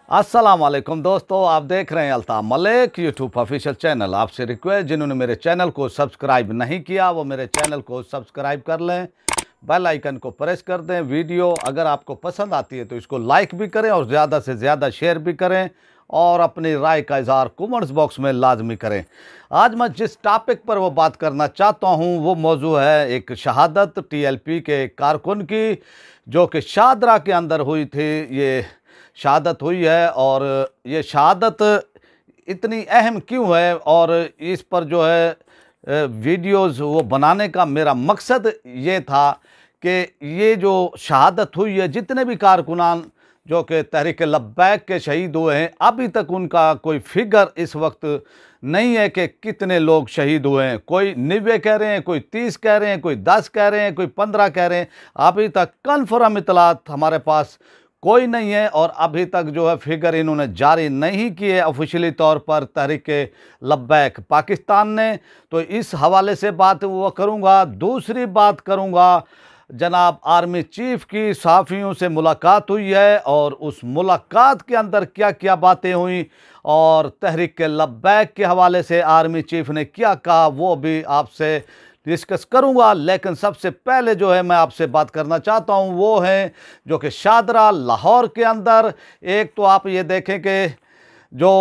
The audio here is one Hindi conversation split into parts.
अस्सलाम वालेकुम दोस्तों, आप देख रहे हैं Altaf Malik YouTube official channel. आपसे रिक्वेस्ट, जिन्होंने मेरे चैनल को सब्सक्राइब नहीं किया वो मेरे चैनल को सब्सक्राइब कर लें, बेल आइकन को प्रेस कर दें। वीडियो अगर आपको पसंद आती है तो इसको लाइक भी करें और ज़्यादा से ज़्यादा शेयर भी करें और अपनी राय का इज़हार कमेंट्स बॉक्स में लाजमी करें। आज मैं जिस टॉपिक पर वो बात करना चाहता हूँ वो मौजू है एक शहादत टीएलपी के कारकुन की, जो कि शादरा के अंदर हुई थी। ये शहादत हुई है और ये शहादत इतनी अहम क्यों है और इस पर जो है वीडियोज़ वो बनाने का मेरा मकसद ये था कि ये जो शहादत हुई है, जितने भी कारकुनान जो कि तहरीक लब्बैक के शहीद हुए हैं, अभी तक उनका कोई फिगर इस वक्त नहीं है कि कितने लोग शहीद हुए हैं। कोई 90 कह रहे हैं, कोई 30 कह रहे हैं, कोई 10 कह रहे हैं, कोई 15 कह रहे हैं। अभी तक कन्फर्म इतलात हमारे पास कोई नहीं है और अभी तक जो है फिगर इन्होंने जारी नहीं किए ऑफिशियली तौर पर तहरीक लब्बैक पाकिस्तान ने। तो इस हवाले से बात वो करूँगा। दूसरी बात करूँगा, जनाब आर्मी चीफ की सहाफ़ियों से मुलाकात हुई है और उस मुलाकात के अंदर क्या क्या बातें हुई और तहरीक लब्बैक के हवाले से आर्मी चीफ ने क्या कहा वो भी आपसे डिस्कस करूंगा। लेकिन सबसे पहले जो है मैं आपसे बात करना चाहता हूं वो है जो कि शादरा लाहौर के अंदर एक तो आप ये देखें कि जो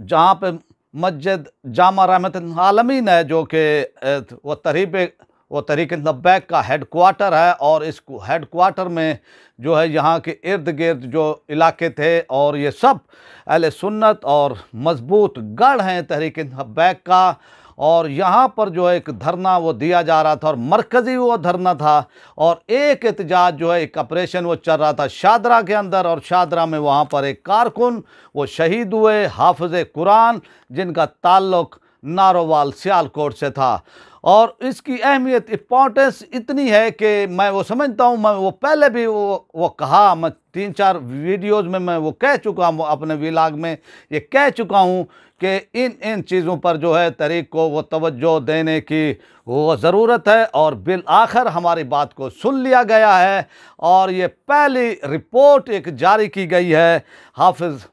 जहां पे मस्जिद जामा रहमतुल आलमीन है, जो कि वो तहरीक लब्बैक का हेड क्वार्टर है और इस हेड क्वार्टर में जो है यहाँ के इर्द गिर्द जो इलाके थे और ये सब अहले सुन्नत और मजबूत गढ़ हैं तहरीक लब्बैक का। और यहाँ पर जो है एक धरना वो दिया जा रहा था और मरकज़ी वो धरना था और एक एहतजाज जो है एक ऑपरेशन वो चल रहा था शादरा के अंदर। और शादरा में वहाँ पर एक कारकुन वो शहीद हुए, हाफिज़ कुरान, जिनका ताल्लुक़ नारोवाल सियालकोट से था। और इसकी अहमियत इंपॉर्टेंस इतनी है कि मैं वो समझता हूँ, मैं वो पहले भी वो कहा, मैं 3-4 वीडियोज़ में मैं वो कह चुका हूँ, अपने व्लॉग में ये कह चुका हूँ कि इन चीज़ों पर जो है तहरीक को वो तवज्जो देने की वो ज़रूरत है। और बिल आखिर हमारी बात को सुन लिया गया है और ये पहली रिपोर्ट एक जारी की गई है हाफिज़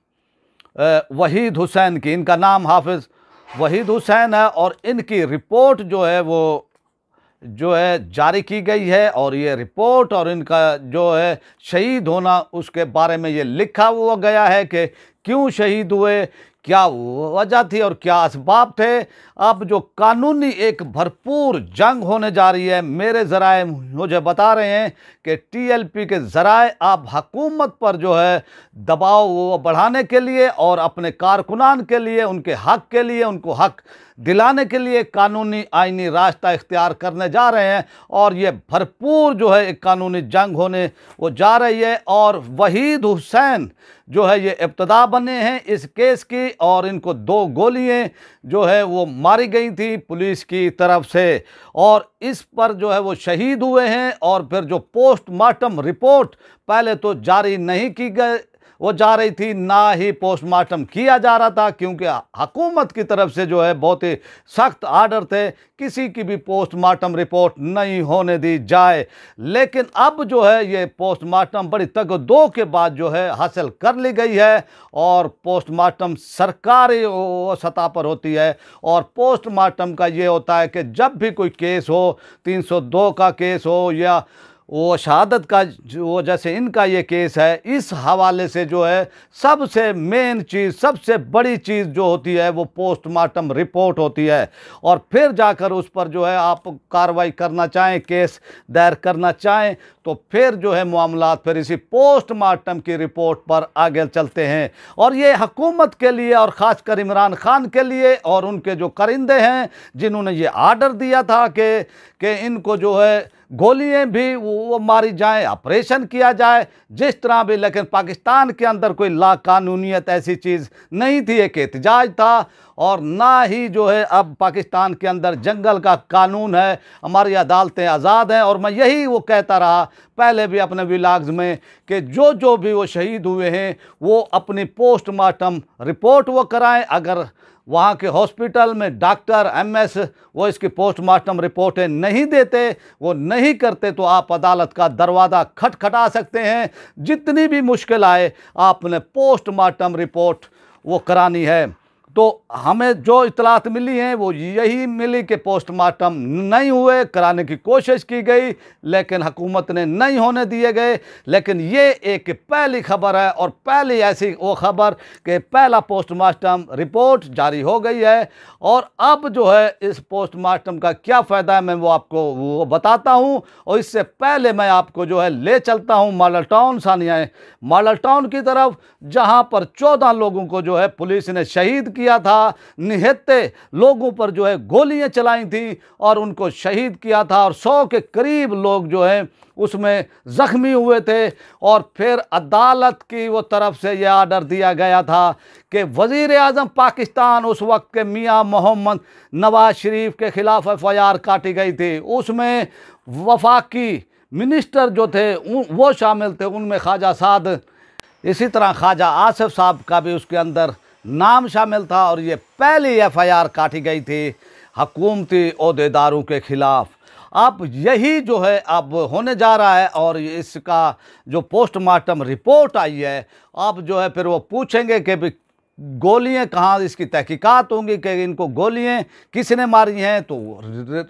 वहीद हुसैन की। इनका नाम हाफिज़ वहीद हुसैन है और इनकी रिपोर्ट जो है वो जो है जारी की गई है। और ये रिपोर्ट और इनका जो है शहीद होना उसके बारे में ये लिखा हुआ गया है कि क्यों शहीद हुए, क्या वजह थी और क्या असबाब थे। अब जो कानूनी एक भरपूर जंग होने जा रही है, मेरे ज़राए मुझे बता रहे हैं कि टीएलपी के ज़राए अब हुकूमत पर जो है दबाव वो बढ़ाने के लिए और अपने कारकुनान के लिए, उनके हक़ के लिए, उनको हक़ दिलाने के लिए कानूनी आइनी रास्ता इख्तियार करने जा रहे हैं। और ये भरपूर जो है एक कानूनी जंग होने वो जा रही है। और वहीद हुसैन जो है ये इब्तदा बने हैं इस केस की और इनको 2 गोलियां जो है वो मारी गई थी पुलिस की तरफ से और इस पर जो है वो शहीद हुए हैं। और फिर जो पोस्टमार्टम रिपोर्ट पहले तो जारी नहीं की गई वो जा रही थी, ना ही पोस्टमार्टम किया जा रहा था, क्योंकि हुकूमत की तरफ से जो है बहुत ही सख्त आर्डर थे किसी की भी पोस्टमार्टम रिपोर्ट नहीं होने दी जाए। लेकिन अब जो है ये पोस्टमार्टम बड़ी तगदो के बाद जो है हासिल कर ली गई है और पोस्टमार्टम सरकारी सतह पर होती है। और पोस्टमार्टम का ये होता है कि जब भी कोई केस हो, 302 का केस हो या वो शहादत का वो जैसे इनका ये केस है, इस हवाले से जो है सबसे मेन चीज़, सबसे बड़ी चीज़ जो होती है वो पोस्टमार्टम रिपोर्ट होती है। और फिर जाकर उस पर जो है आप कार्रवाई करना चाहें, केस दायर करना चाहें तो फिर जो है मामलात फिर इसी पोस्टमार्टम की रिपोर्ट पर आगे चलते हैं। और ये हुकूमत के लिए और ख़ासकर इमरान खान के लिए और उनके जो करिंदे हैं जिन्होंने ये आर्डर दिया था कि इनको जो है गोलियां भी वो मारी जाएं, ऑपरेशन किया जाए, जिस तरह भी। लेकिन पाकिस्तान के अंदर कोई लाकानूनियत ऐसी चीज़ नहीं थी, एक एहतजाज था और ना ही जो है अब पाकिस्तान के अंदर जंगल का कानून है, हमारी अदालतें आज़ाद हैं। और मैं यही वो कहता रहा पहले भी अपने व्लॉग्स में कि जो भी वो शहीद हुए हैं वो अपनी पोस्टमार्टम रिपोर्ट वो कराएं। अगर वहाँ के हॉस्पिटल में डॉक्टर एमएस वो इसकी पोस्टमार्टम रिपोर्टें नहीं देते, वो नहीं करते, तो आप अदालत का दरवाज़ा खटखटा सकते हैं। जितनी भी मुश्किल आए आपने पोस्टमार्टम रिपोर्ट वो करानी है। तो हमें जो इतलात मिली हैं वो यही मिली कि पोस्टमार्टम नहीं हुए, कराने की कोशिश की गई लेकिन हुकूमत ने नहीं होने दिए गए। लेकिन ये एक पहली खबर है और पहली ऐसी वो खबर कि पहला पोस्टमार्टम रिपोर्ट जारी हो गई है। और अब जो है इस पोस्टमार्टम का क्या फ़ायदा है मैं वो आपको वो बताता हूँ। और इससे पहले मैं आपको जो है ले चलता हूँ model town Sania model town की तरफ, जहाँ पर 14 लोगों को जो है पुलिस ने शहीद किया था। निहत्ते लोगों पर जो है गोलियां चलाई थी और उनको शहीद किया था और 100 के करीब लोग जो है उसमें जख्मी हुए थे। और फिर अदालत की वो तरफ से यह आर्डर दिया गया था कि वज़ीर आज़म पाकिस्तान उस वक्त के मियां मोहम्मद नवाज शरीफ के खिलाफ एफआईआर काटी गई थी। उसमें वफाकी मिनिस्टर जो थे वो शामिल थे, उनमें ख्वाजा साद, इसी तरह ख्वाजा आसिफ साहब का भी उसके अंदर नाम शामिल था। और ये पहली एफआईआर काटी गई थी हुकूमती ओहदेदारों के खिलाफ। अब यही जो है अब होने जा रहा है और इसका जो पोस्टमार्टम रिपोर्ट आई है, अब जो है फिर वो पूछेंगे कि भाई गोलियां कहाँ, इसकी तहकीकात होंगी कि इनको गोलियां किसने मारी हैं। तो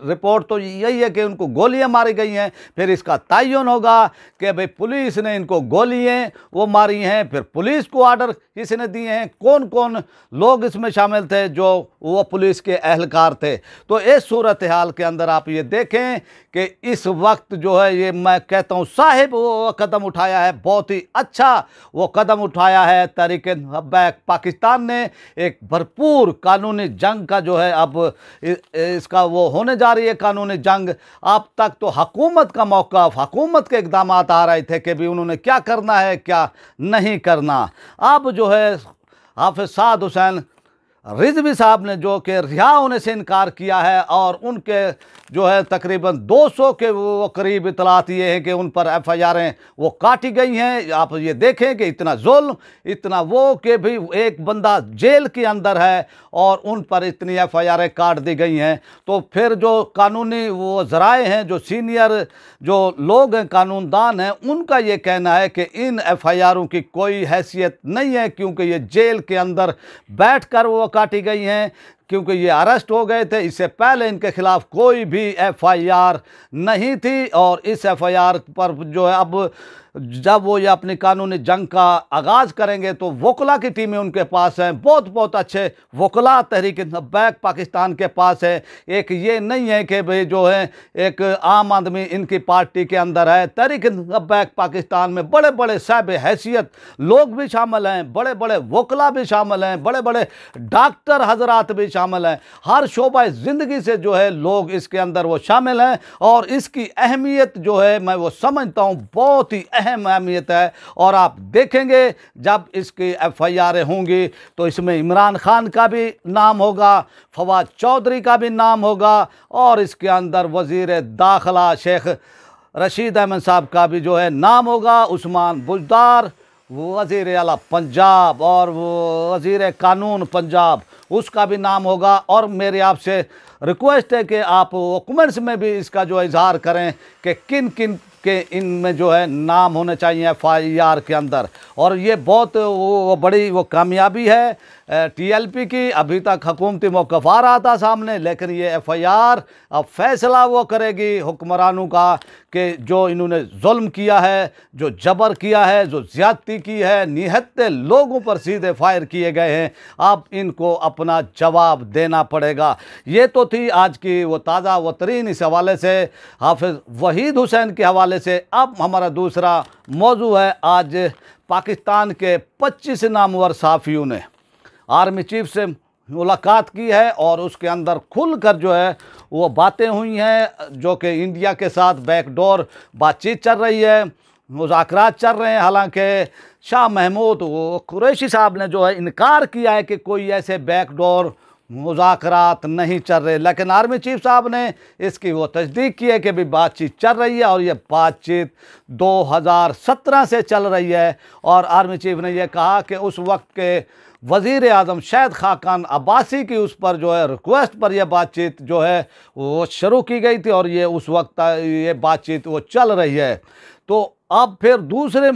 रिपोर्ट तो यही है कि उनको गोलियां मारी गई हैं। फिर इसका तयन होगा कि भाई पुलिस ने इनको गोलियां वो मारी हैं, फिर पुलिस को आर्डर किसने दिए हैं, कौन कौन लोग इसमें शामिल थे जो वो पुलिस के अहलकार थे। तो इस सूरत हाल के अंदर आप ये देखें कि इस वक्त जो है ये मैं कहता हूँ साहिब वो कदम उठाया है, बहुत ही अच्छा वो कदम उठाया है तहरीक पाकिस्तान ने। एक भरपूर कानूनी जंग का जो है अब इसका वो होने जा रही है कानूनी जंग। अब तक तो हुकूमत का मौक़िफ़, हुकूमत के इक़दाम आ रहे थे कि भी उन्होंने क्या करना है क्या नहीं करना। अब जो है हाफिज़ साद हुसैन रिजवी साहब ने जो कि रिहा होने से इनकार किया है और उनके जो है तकरीबन 200 के वो करीब इतलात ये हैं कि उन पर एफआईआरें वो काटी गई हैं। आप ये देखें कि इतना जुल्म, इतना वो कि भी एक बंदा जेल के अंदर है और उन पर इतनी एफआईआरें काट दी गई हैं। तो फिर जो कानूनी वो ज़राए हैं, जो सीनियर जो लोग हैं, कानूनदान हैं, उनका ये कहना है कि इन एफआईआरों की कोई हैसियत नहीं है क्योंकि ये जेल के अंदर बैठ कर वो काटी गई हैं, क्योंकि ये अरेस्ट हो गए थे। इससे पहले इनके खिलाफ कोई भी एफआईआर नहीं थी और इस एफआईआर पर जो है अब जब वो ये अपनी कानूनी जंग का आगाज़ करेंगे तो वकला की टीमें उनके पास हैं, बहुत बहुत अच्छे वकला तहरीक बैक पाकिस्तान के पास है। एक ये नहीं है कि भाई जो है एक आम आदमी इनकी पार्टी के अंदर है। तहरीक बैक पाकिस्तान में बड़े बड़े साहिब हैसियत लोग भी शामिल हैं, बड़े बड़े वकला भी शामिल हैं, बड़े बड़े डॉक्टर हजरात भी शामिल हैं। हर शोबा ज़िंदगी से जो है लोग इसके अंदर वो शामिल हैं और इसकी अहमियत जो है मैं वो समझता हूँ बहुत ही अहम अहमियत है। और आप देखेंगे जब इसकी एफआईआरें होंगी तो इसमें इमरान खान का भी नाम होगा, फवाद चौधरी का भी नाम होगा और इसके अंदर वज़ीर दाखिला शेख रशीद अहमद साहब का भी जो है नाम होगा, उस्मान बुजदार वज़ीर आला पंजाब और वो वज़ीर कानून पंजाब उसका भी नाम होगा। और मेरे आपसे रिक्वेस्ट है कि आप कमेंट्स में भी इसका जो इजहार करें कि किन किन के इनमें जो है नाम होने चाहिए एफआईआर के अंदर। और ये बहुत वो बड़ी वो कामयाबी है टीएलपी की। अभी तक हुकूमती मौक़िफ़ आ रहा था सामने, लेकिन ये एफआईआर अब फैसला वो करेगी हुक्मरानों का कि जो इन्होंने जुल्म किया है, जो जबर किया है, जो ज़्यादती की है, निहत्ते लोगों पर सीधे फायर किए गए हैं, अब इनको अपना जवाब देना पड़ेगा। ये तो थी आज की वो ताज़ा व तरीन इस हवाले से हाफिज़ वहीद हुसैन के हवाले से। अब हमारा दूसरा मौजू है, आज पाकिस्तान के 25 नामवर सहाफ़ियों ने आर्मी चीफ से मुलाकात की है और उसके अंदर खुलकर जो है वो बातें हुई हैं जो कि इंडिया के साथ बैकडोर बातचीत चल रही है, मुज़ाकरात चल रहे हैं। हालांकि शाह महमूद वो कुरैशी साहब ने जो है इनकार किया है कि कोई ऐसे बैकडोर मुज़ाकरात नहीं चल रहे। लेकिन आर्मी चीफ साहब ने इसकी वो तस्दीक की है कि भी बातचीत चल रही है और ये बातचीत 2017 से चल रही है। और आर्मी चीफ ने यह कहा कि उस वक्त के वज़ीर आज़म शाहिद खाकान अब्बासी की उस पर जो है रिक्वेस्ट पर यह बातचीत जो है वो शुरू की गई थी और ये उस वक्त ये बातचीत वो चल रही है। तो अब फिर दूसरे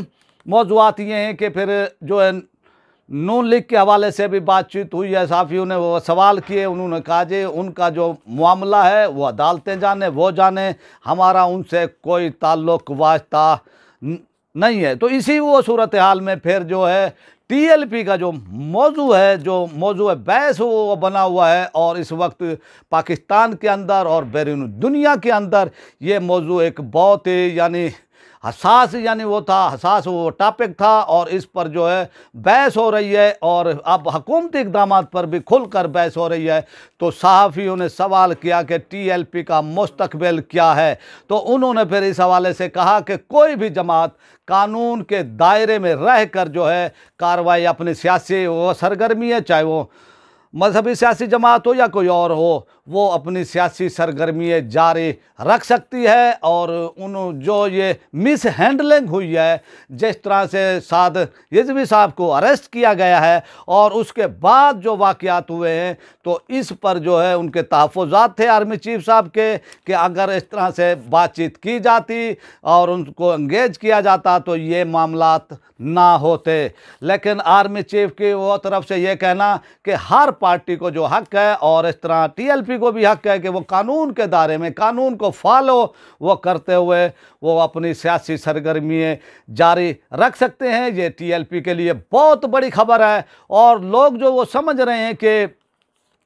मौज़ूआत ये हैं कि फिर जो है नून लीग के हवाले से भी बातचीत हुई है। साफ़ियों ने वो सवाल किए, उन्होंने कहा जी उनका जो मामला है वो अदालतें जाने, वो जाने, हमारा उनसे कोई ताल्लुक़ वास्ता नहीं है। तो इसी वो सूरत हाल में फिर जो है टीएलपी का जो मौजू है, जो मौजू है बहस वो बना हुआ है और इस वक्त पाकिस्तान के अंदर और बैरून दुनिया के अंदर ये मौजू एक बहुत ही यानी हसास हसास वो टॉपिक था और इस पर जो है बहस हो रही है और अब हुकूमती इक़दाम पर भी खुलकर बहस हो रही है। तो सहाफ़ियों ने सवाल किया कि टीएलपी का मुस्तकबिल क्या है। तो उन्होंने फिर इस हवाले से कहा कि कोई भी जमात कानून के दायरे में रह कर जो है कार्रवाई अपनी सियासी वो सरगर्मी है, चाहे वो मजहबी सियासी जमात हो या कोई और हो, वो अपनी सियासी सरगर्मी जारी रख सकती है। और उन जो ये मिस हैंडलिंग हुई है, जिस तरह से साद रिजवी साहब को अरेस्ट किया गया है और उसके बाद जो वाक़यात हुए हैं, तो इस पर जो है उनके तहफ़्फ़ुज़ात थे आर्मी चीफ साहब के कि अगर इस तरह से बातचीत की जाती और उनको एंगेज किया जाता तो ये मामलात ना होते। लेकिन आर्मी चीफ की वो तरफ से ये कहना कि हर पार्टी को जो हक है और इस तरह टीएलपी को भी हक है कि वो कानून के दायरे में कानून को फॉलो वो करते हुए वो अपनी सियासी सरगर्मी जारी रख सकते हैं। ये टीएलपी के लिए बहुत बड़ी खबर है और लोग जो वो समझ रहे हैं कि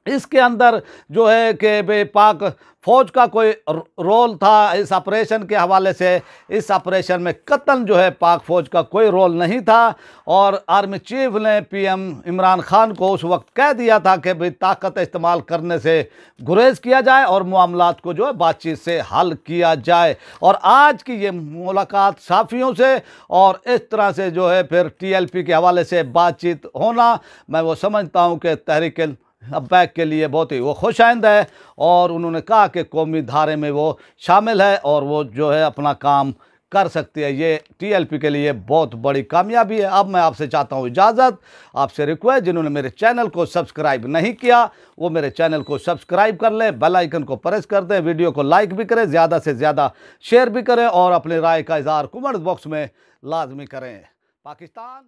इसके अंदर जो है कि पाक फ़ौज का कोई रोल था इस ऑपरेशन के हवाले से, इस ऑपरेशन में कतन जो है पाक फ़ौज का कोई रोल नहीं था। और आर्मी चीफ ने पीएम इमरान खान को उस वक्त कह दिया था कि भाई ताकत इस्तेमाल करने से गुरेज किया जाए और मामलात को जो है बातचीत से हल किया जाए। और आज की ये मुलाकात साफ़ियों से और इस तरह से जो है फिर टीएलपी के हवाले से बातचीत होना, मैं वो समझता हूँ कि तहरीक अब्बैक के लिए बहुत ही वो खुशाइंद है। और उन्होंने कहा कि कौमी धारे में वो शामिल है और वो जो है अपना काम कर सकती है। ये टीएलपी के लिए बहुत बड़ी कामयाबी है। अब मैं आपसे चाहता हूँ इजाज़त, आपसे रिक्वेस्ट, जिन्होंने मेरे चैनल को सब्सक्राइब नहीं किया वो मेरे चैनल को सब्सक्राइब कर लें, बेल आइकन को प्रेस कर दें, वीडियो को लाइक भी करें, ज़्यादा से ज़्यादा शेयर भी करें और अपनी राय का इज़हार कमेंट बॉक्स में लाजमी करें। पाकिस्तान